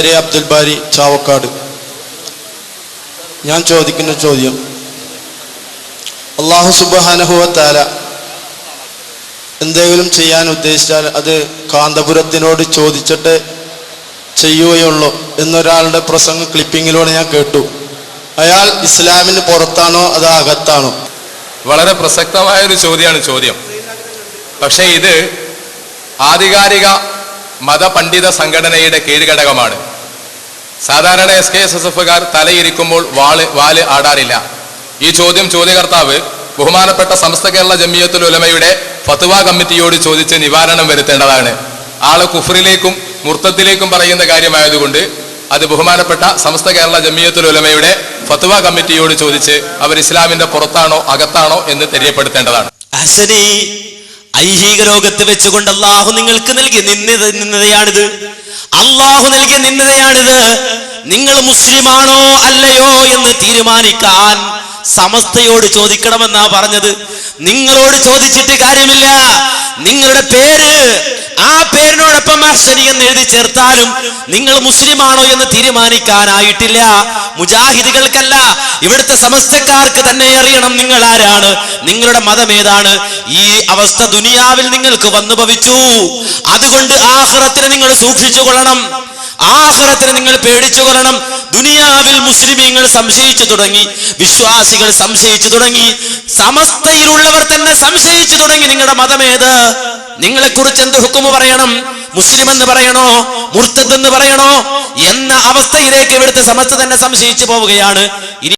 പേര് അബ്ദുൽ ബാരി ചാവക്കാട്. ഞാൻ ചോദിക്കുന്ന ചോദ്യം, അല്ലാഹു സുബ്ഹാനഹു വ തആല എന്തെങ്കിലും ചെയ്യാൻ ഉദ്ദേശിച്ചാൽ അത് കാന്തപുരത്തിനോട് ചോദിച്ചിട്ട് ചെയ്യുകയുള്ളൂ എന്നൊരാളുടെ പ്രസംഗ ക്ലിപ്പിങ്ങിലൂടെ ഞാൻ കേട്ടു. അയാൾ ഇസ്ലാമിന് പുറത്താണോ അതോ അകത്താണോ? വളരെ പ്രസക്തമായൊരു ചോദ്യം. പക്ഷേ ഇത് ആധികാരിക മതപണ്ഡിത സംഘടനയുടെ കീഴ്ഘടകമാണ്. സാധാരണ SKSSFകാർ തലയിരിക്കുമ്പോൾ വാല് ആടാറില്ല. ഈ ചോദ്യകർത്താവ് ബഹുമാനപ്പെട്ട സമസ്ത കേരള ജമിയത്തുൽ ഉലമയുടെ ഫത്വ കമ്മിറ്റിയോട് ചോദിച്ച് നിവാരണം വരുത്തേണ്ടതാണ്. ആള് കുഫറിലേക്കും മുർത്തത്തിലേക്കും പറയുന്ന കാര്യമായതുകൊണ്ട് അത് ബഹുമാനപ്പെട്ട സമസ്ത കേരള ജമിയത്തുൽ ഉലമയുടെ ഫത്വ കമ്മിറ്റിയോട് ചോദിച്ച് അവർ ഇസ്ലാമിന്റെ പുറത്താണോ അകത്താണോ എന്ന് തെര്യപ്പെടുത്തേണ്ടതാണ്. ഐഹിക ലോകത്ത് വെച്ചുകൊണ്ട് അള്ളാഹു നിങ്ങൾക്ക് നൽകിയ നിന്ദതയാണിത്. അള്ളാഹു നൽകിയ നിന്ദതയാണിത്. നിങ്ങൾ മുസ്ലിമാണോ അല്ലയോ എന്ന് തീരുമാനിക്കാൻ സമസ്തയോട് ചോദിക്കണമെന്നാ പറഞ്ഞത്. നിങ്ങളോട് ചോദിച്ചിട്ട് കാര്യമില്ല. നിങ്ങളുടെ പേര് ആ പേരിനോടൊപ്പം അഹ്സനി എന്ന് എഴുതി ചേർത്താലും നിങ്ങൾ മുസ്ലിമാണോ എന്ന് തീരുമാനിക്കാനായിട്ടില്ല. മുജാഹിദുകൾക്കല്ല, ഇവിടുത്തെ സമസ്തക്കാർക്ക് തന്നെ അറിയണം നിങ്ങൾ ആരാണ്, നിങ്ങളുടെ മതം ഏതാണ്. ഈ അവസ്ഥ ദുനിയാവിൽ നിങ്ങൾക്ക് വന്നു ഭവിച്ചു. അതുകൊണ്ട് ആഖിറത്തിനെ നിങ്ങൾ സൂക്ഷിച്ചു കൊള്ളണം. ആഖിറത്തിനെ നിങ്ങൾ പേടിച്ചു കൊള്ളണം. ദുനിയാവിൽ മുസ്ലിമീങ്ങൾ സംശയിച്ചു തുടങ്ങി, വിശ്വാസികൾ സംശയിച്ചു തുടങ്ങി, സമസ്തയിലുള്ളവർ തന്നെ സംശയിച്ചു തുടങ്ങി. നിങ്ങളുടെ മതമേത്, നിങ്ങളെ കുറിച്ച് എന്ത് ഹുക്കുമ് പറയണം, മുസ്ലിം എന്ന് പറയണോ മുർത്തദ് എന്ന് പറയണോ എന്ന അവസ്ഥയിലേക്ക് ഇവിടുത്തെ സമസ്ത തന്നെ സംശയിച്ചു പോവുകയാണ്. ഇനി